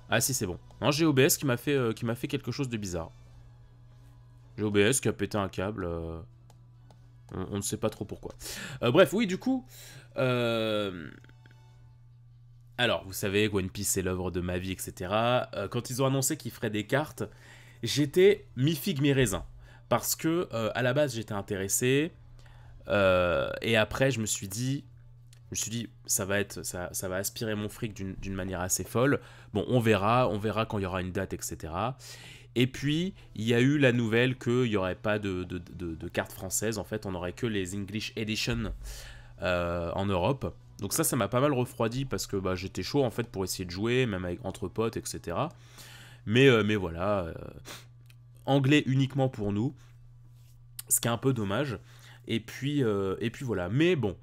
Ah si, c'est bon. Non, j'ai OBS qui m'a fait quelque chose de bizarre. J'ai OBS qui a pété un câble. On ne sait pas trop pourquoi. Bref, oui, du coup... Alors, vous savez, One Piece, c'est l'œuvre de ma vie, etc. Quand ils ont annoncé qu'ils feraient des cartes, j'étais mi-figue, mi-raisin. Parce que, à la base, j'étais intéressé. Et après, je me suis dit, ça va aspirer mon fric d'une manière assez folle. Bon, on verra quand il y aura une date, etc. Et puis, il y a eu la nouvelle qu'il n'y aurait pas de cartes françaises. En fait, on n'aurait que les English Edition en Europe. Donc ça m'a pas mal refroidi parce que bah, j'étais chaud en fait pour essayer de jouer, même avec, entre potes, etc. Mais voilà, anglais uniquement pour nous, ce qui est un peu dommage. Et puis voilà. Mais bon,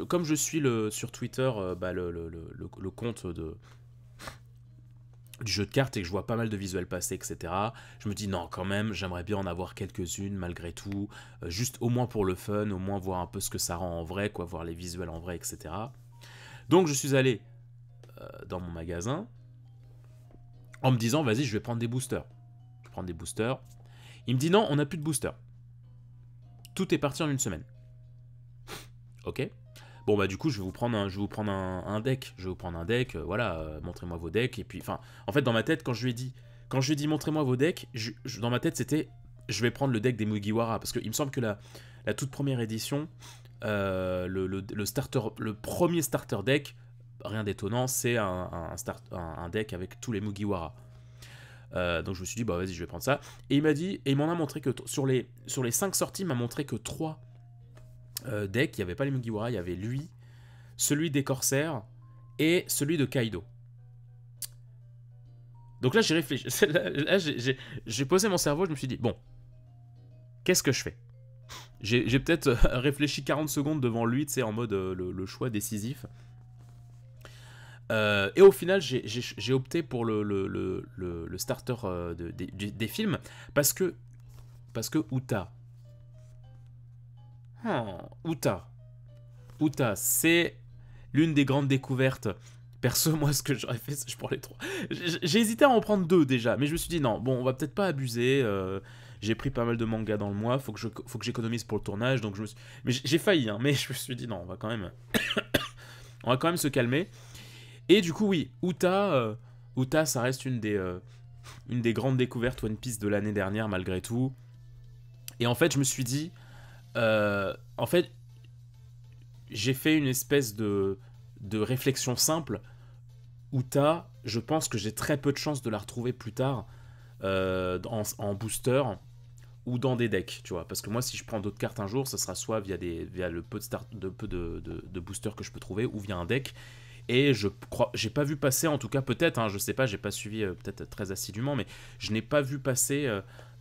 comme je suis sur Twitter bah, le compte du jeu de cartes et que je vois pas mal de visuels passer, etc. Je me dis non, quand même, j'aimerais bien en avoir quelques-unes malgré tout, juste au moins pour le fun, au moins voir un peu ce que ça rend en vrai, quoi, voir les visuels en vrai, etc. Donc je suis allé dans mon magasin en me disant vas-y, je vais prendre des boosters. Je prends des boosters. Il me dit non, on n'a plus de boosters. Tout est parti en une semaine. Ok. Bon bah du coup je vais vous prendre un deck. Je vais vous prendre un deck, voilà, montrez-moi vos decks. Et puis, enfin, en fait dans ma tête quand je lui ai dit montrez-moi vos decks, dans ma tête c'était je vais prendre le deck des Mugiwara parce qu'il me semble que la toute première édition, le premier starter deck, rien d'étonnant, c'est un deck avec tous les Mugiwara. Donc je me suis dit bah vas-y je vais prendre ça. Et il m'en a montré que sur les 5 sorties, il m'a montré que 3 decks, il n'y avait pas les Mugiwara, il y avait lui, celui des Corsaires et celui de Kaido. Donc là, j'ai réfléchi. Là, j'ai posé mon cerveau, je me suis dit, bon, qu'est-ce que je fais? J'ai peut-être réfléchi 40 secondes devant lui, tu sais, en mode le choix décisif. Et au final, j'ai opté pour le starter des films parce que Uta. Uta, c'est l'une des grandes découvertes. Perso, moi, ce que j'aurais fait, c'est que je prends les 3. J'ai hésité à en prendre 2 déjà, mais je me suis dit non, bon, on va peut-être pas abuser. J'ai pris pas mal de mangas dans le mois, faut que j'économise pour le tournage, donc mais j'ai failli, hein, mais je me suis dit non, on va quand même se calmer. Et du coup, oui, Uta, ça reste une des grandes découvertes One Piece de l'année dernière, malgré tout. Et en fait, je me suis dit, en fait, j'ai fait une espèce de réflexion simple. Uta, je pense que j'ai très peu de chances de la retrouver plus tard en booster ou dans des decks, tu vois. Parce que moi, si je prends d'autres cartes un jour, ça sera soit via le peu de boosters que je peux trouver ou via un deck. Et je crois, j'ai pas vu passer, en tout cas peut-être, hein, je sais pas, j'ai pas suivi peut-être très assidûment, mais je n'ai pas vu passer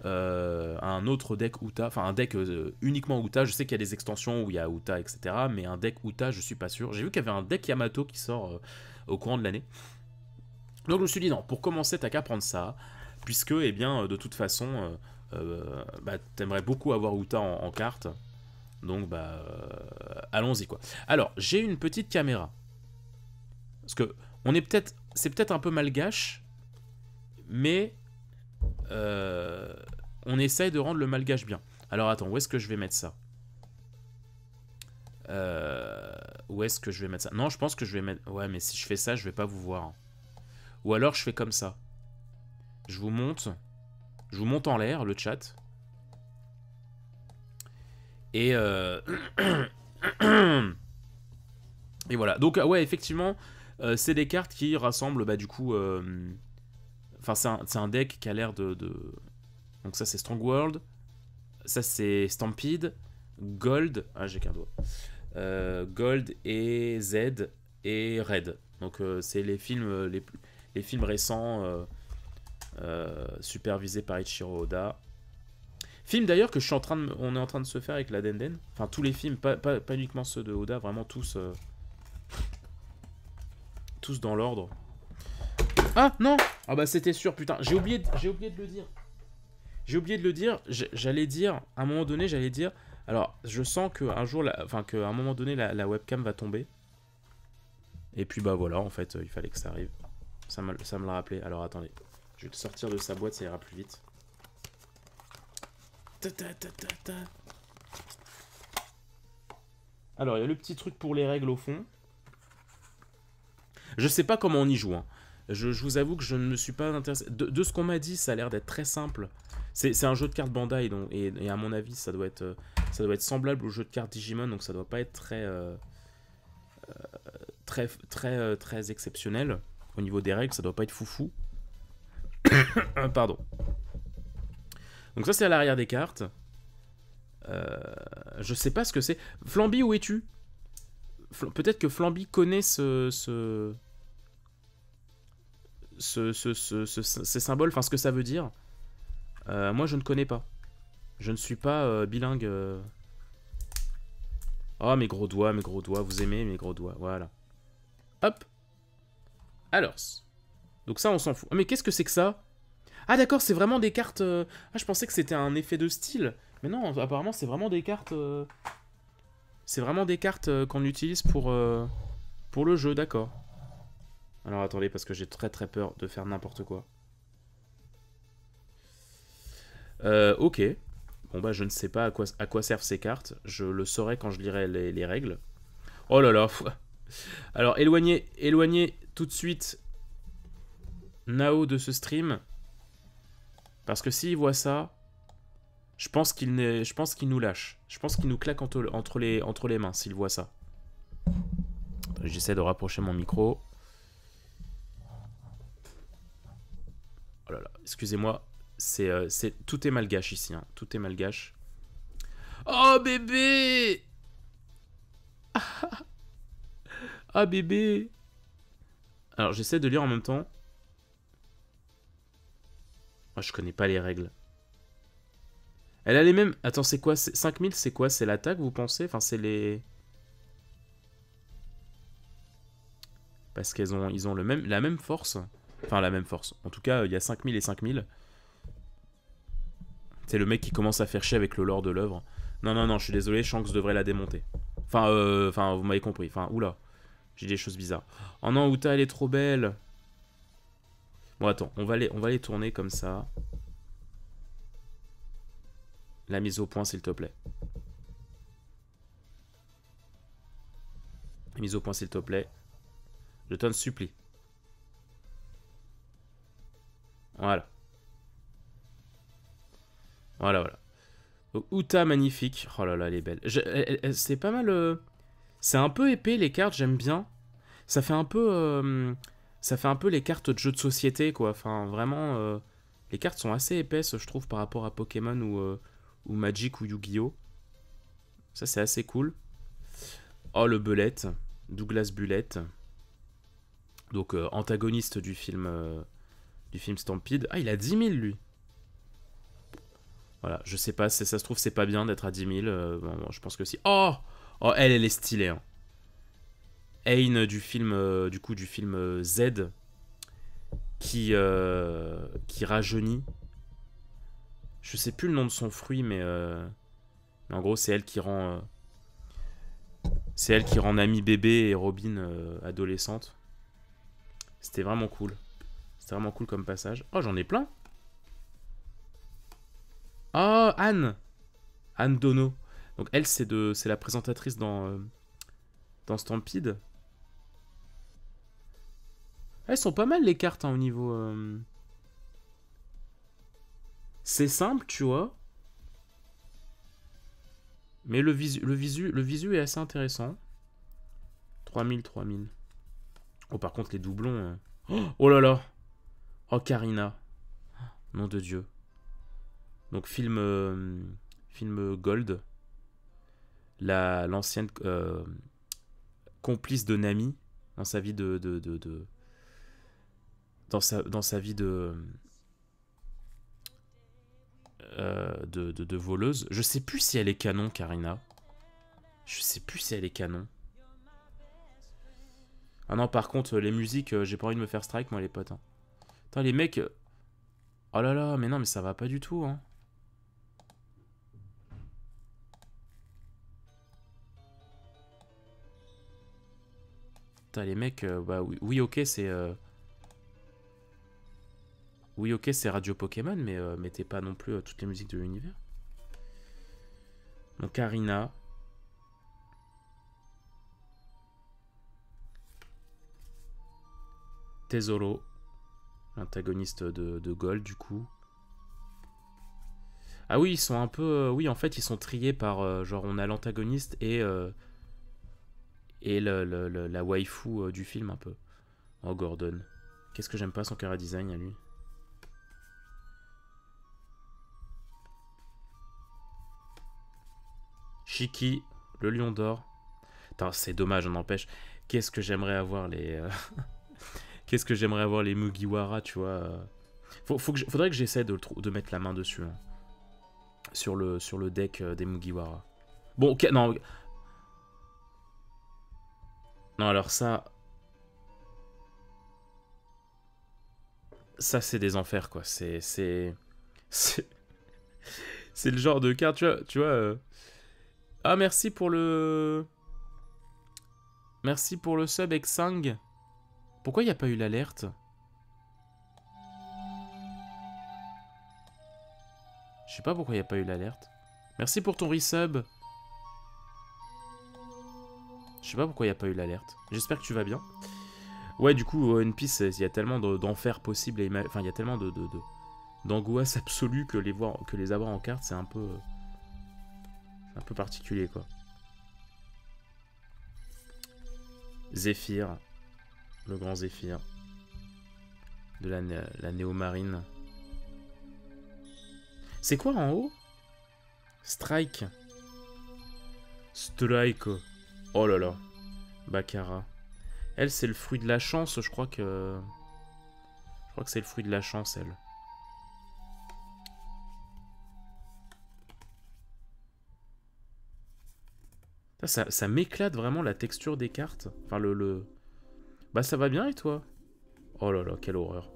un autre deck Uta, enfin un deck uniquement Uta. Je sais qu'il y a des extensions où il y a Uta, etc. Mais un deck Uta, je suis pas sûr. J'ai vu qu'il y avait un deck Yamato qui sort au courant de l'année. Donc je me suis dit non, pour commencer, t'as qu'à prendre ça, puisque, eh bien, de toute façon, bah, t'aimerais beaucoup avoir Uta en carte. Donc, bah, allons-y, quoi. Alors, j'ai une petite caméra. Parce que c'est peut-être un peu malgache, mais on essaye de rendre le malgache bien. Alors attends, où est-ce que je vais mettre ça? Où est-ce que je vais mettre ça? Non, je pense que je vais mettre... Ouais, mais si je fais ça, je vais pas vous voir. Ou alors je fais comme ça. Je vous monte en l'air, le chat. Et et voilà. Donc ouais, effectivement, c'est des cartes qui rassemblent, bah du coup... Enfin, c'est un deck qui a l'air de... Donc ça, c'est Strong World. Ça, c'est Stampede. Gold. Ah, j'ai qu'un doigt. Gold et Z et Red. Donc c'est les films récents supervisés par Ichiro Oda. Film d'ailleurs que on est en train de se faire avec la Denden. Enfin tous les films, pas uniquement ceux de Oda, vraiment tous dans l'ordre. Ah non. Ah bah c'était sûr, putain, j'ai oublié de le dire. J'ai oublié de le dire, j'allais dire, à un moment donné, alors, je sens qu'un jour, qu'à un moment donné, la webcam va tomber. Et puis, bah voilà, en fait, il fallait que ça arrive. Ça me l'a rappelé. Alors attendez. Je vais le sortir de sa boîte, ça ira plus vite. Alors, il y a le petit truc pour les règles au fond. Je sais pas comment on y joue. Hein. Je vous avoue que je ne me suis pas intéressé. De ce qu'on m'a dit, ça a l'air d'être très simple. C'est un jeu de cartes Bandai, donc, et à mon avis, ça doit être semblable au jeu de cartes Digimon, donc ça doit pas être très exceptionnel. Au niveau des règles, ça doit pas être foufou. Pardon. Donc ça, c'est à l'arrière des cartes. Je sais pas ce que c'est. Flamby, où es-tu? Peut-être que Flamby connaît ces symboles, enfin ce que ça veut dire. Moi, je ne connais pas. Je ne suis pas bilingue. Oh, mes gros doigts, vous aimez mes gros doigts, voilà. Hop. Alors. Donc ça, on s'en fout. Mais qu'est-ce que c'est que ça? Ah d'accord, c'est vraiment des cartes... Ah, je pensais que c'était un effet de style. Mais non, apparemment, c'est vraiment des cartes... C'est vraiment des cartes qu'on utilise pour le jeu, d'accord. Alors attendez, parce que j'ai très peur de faire n'importe quoi. Ok. Bon bah je ne sais pas à quoi servent ces cartes. Je le saurai quand je lirai les règles. Oh là là. Alors éloignez tout de suite Nao de ce stream. Parce que s'il voit ça, je pense qu'il nous lâche. Je pense qu'il nous claque entre les mains s'il voit ça. J'essaie de rapprocher mon micro. Oh là là, excusez-moi. Tout est malgache ici. Hein. Tout est malgache. Oh bébé! Ah bébé! Alors j'essaie de lire en même temps. Oh, je connais pas les règles. Elle a les mêmes... Attends, c'est quoi? 5000, c'est quoi? C'est l'attaque, vous pensez? Enfin, c'est les... Parce qu'ils ont la même force. Enfin, la même force. En tout cas, il y a 5000 et 5000. C'est le mec qui commence à faire chier avec le lore de l'œuvre. Non, non, non, je suis désolé, Shanks devrait la démonter. Enfin, vous m'avez compris. Enfin, oula. J'ai des choses bizarres. Oh non, Uta, elle est trop belle. Bon, attends, on va les tourner comme ça. La mise au point, s'il te plaît. La mise au point, s'il te plaît. Je t'en supplie. Voilà. Voilà, voilà. Donc, Uta, magnifique. Oh là là, elle est belle. C'est pas mal... C'est un peu épais, les cartes, j'aime bien. Ça fait un peu... Ça fait un peu les cartes de jeux de société, quoi. Enfin, vraiment... Les cartes sont assez épaisses, je trouve, par rapport à Pokémon ou Magic ou Yu-Gi-Oh! Ça, c'est assez cool. Oh, le Belette. Douglas Bullet. Donc, antagoniste du film Stampede. Ah, il a 10 000, lui. Voilà, je sais pas, ça se trouve, c'est pas bien d'être à 10 000. Bon, je pense que si. Oh, oh, elle est stylée. Hein. Aine du film, Z, qui rajeunit. Je sais plus le nom de son fruit, mais en gros, c'est elle qui rend... c'est elle qui rend Nami bébé et Robin adolescente. C'était vraiment cool. C'était vraiment cool comme passage. Oh, j'en ai plein. Oh, Anne. Anne Dono. Donc elle, c'est la présentatrice dans Stampede. Elles sont pas mal les cartes hein, au niveau... C'est simple, tu vois. Mais le visu est assez intéressant. 3000. Oh, par contre, les doublons... Oh là là. Oh, Karina. Nom de Dieu. Donc, film Gold. L'ancienne complice de Nami dans sa vie dans sa vie de voleuse. Je sais plus si elle est canon, Karina. Je sais plus si elle est canon. Ah non, par contre, les musiques, j'ai pas envie de me faire strike, moi, les potes. Hein. Attends, les mecs... Oh là là, mais non, mais ça va pas du tout, hein. Putain, les mecs, bah oui ok, c'est... Oui, ok, c'est Radio Pokémon, mais mettez pas non plus toutes les musiques de l'univers. Donc Karina. Tesoro. L'antagoniste de Gold, du coup. Ah oui, ils sont un peu... oui, en fait, ils sont triés par... genre, on a l'antagoniste et la waifu du film, un peu. Oh, Gordon. Qu'est-ce que j'aime pas son chara design, à lui. Shiki, le lion d'or. C'est dommage, on empêche. Qu'est-ce que j'aimerais avoir les... Qu'est-ce que j'aimerais avoir les Mugiwara, tu vois. Faudrait que j'essaie de mettre la main dessus. Hein, sur le deck des Mugiwara. Bon, ok, non. Non, alors ça... Ça, c'est des enfers, quoi. C'est le genre de carte, tu vois. Ah, merci pour le... Merci pour le sub, Exang. Pourquoi il n'y a pas eu l'alerte? Je sais pas pourquoi il n'y a pas eu l'alerte. Merci pour ton resub. Je sais pas pourquoi il n'y a pas eu l'alerte. J'espère que tu vas bien. Ouais, du coup, One Piece, il y a tellement d'enfers possibles. Enfin, il y a tellement d'angoisse absolue que les avoir en carte, c'est un peu particulier, quoi. Zéphyr. Le grand Zéphyr. De la néo-marine. C'est quoi en haut? Strike. Strike. Oh là là. Baccara. Elle, c'est le fruit de la chance, je crois que... Je crois que c'est le fruit de la chance, elle. Ça m'éclate vraiment la texture des cartes. Enfin, Bah, ça va bien, et toi? Oh là là, quelle horreur.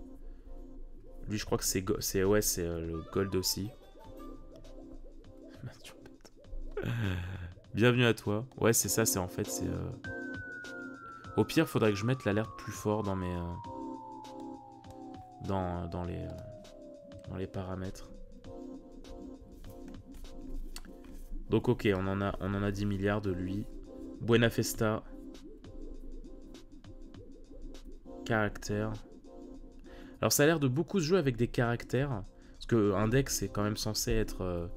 Lui, je crois que c'est ouais, c'est le gold aussi. Bienvenue à toi. Ouais, c'est ça, c'est en fait, c'est... Au pire, faudrait que je mette l'alerte plus fort dans mes... dans les paramètres. Donc ok, on en a 10 milliards de lui. Buena Festa. Caractère. Alors ça a l'air de beaucoup se jouer avec des caractères. Parce qu'un deck, c'est quand même censé être...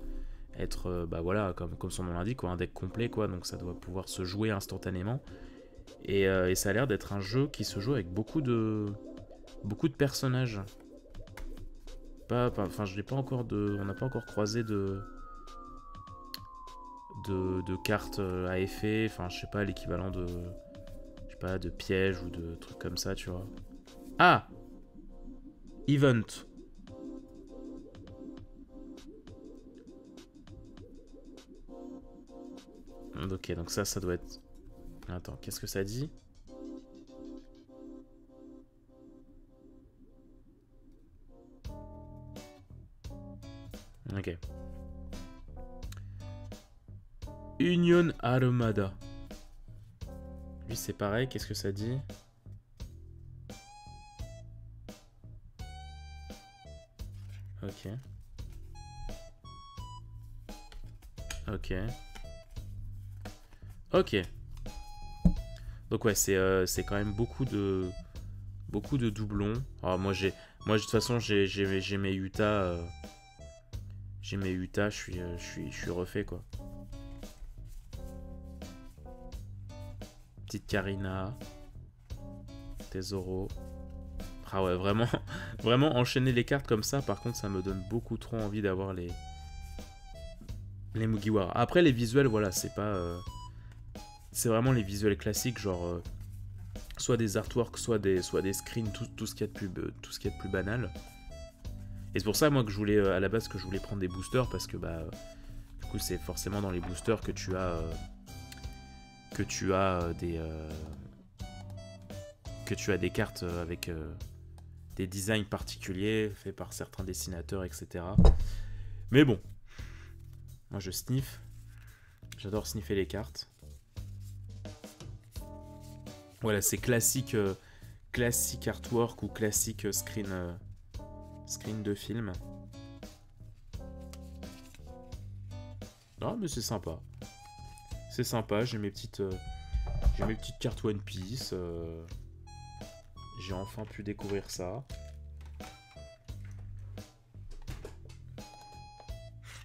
bah voilà, comme son nom l'indique, quoi, un deck complet, quoi. Donc ça doit pouvoir se jouer instantanément. Et ça a l'air d'être un jeu qui se joue avec beaucoup de personnages. Enfin, je n'ai pas encore on n'a pas encore croisé de cartes à effet. Enfin, je sais pas, l'équivalent de... Je sais pas, de pièges ou de trucs comme ça, tu vois. Ah! Event. Ok, donc ça doit être... Attends, qu'est-ce que ça dit? Ok. Union Armada. Lui, c'est pareil, qu'est-ce que ça dit? Ok. Ok. Ok. Donc ouais, c'est quand même beaucoup de doublons. Alors moi de toute façon j'ai mes Utah je suis refait, quoi. Petite Karina, Tesoro. Ah ouais, vraiment vraiment enchaîner les cartes comme ça, par contre ça me donne beaucoup trop envie d'avoir les Mugiwara. Après les visuels, voilà, c'est pas c'est vraiment les visuels classiques, genre soit des artworks, soit des screens, tout ce qu'il y a de plus banal. Et c'est pour ça, moi, que je voulais, à la base, que je voulais prendre des boosters, parce que, bah, du coup, c'est forcément dans les boosters que tu as des cartes avec des designs particuliers faits par certains dessinateurs, etc. Mais bon, moi, je sniffe. J'adore sniffer les cartes. Voilà, c'est classique artwork ou classique screen Screen de film. Ah, mais c'est sympa. C'est sympa, j'ai mes petites cartes One Piece. J'ai enfin pu découvrir ça.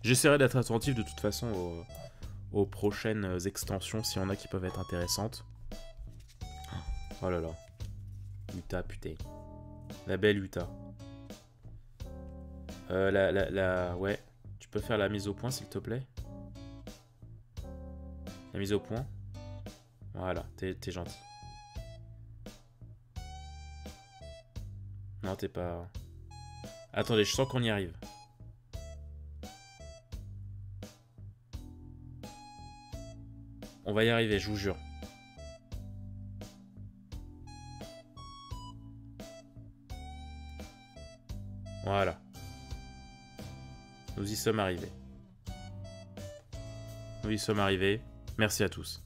J'essaierai d'être attentif de toute façon aux prochaines extensions, s'il y en a qui peuvent être intéressantes. Oh là là. Utah, putain. La belle Utah. Ouais. Tu peux faire la mise au point, s'il te plaît? La mise au point? Voilà, t'es gentil. Non, t'es pas... Attendez, je sens qu'on y arrive. On va y arriver, je vous jure. Voilà. Nous y sommes arrivés. Nous y sommes arrivés. Merci à tous.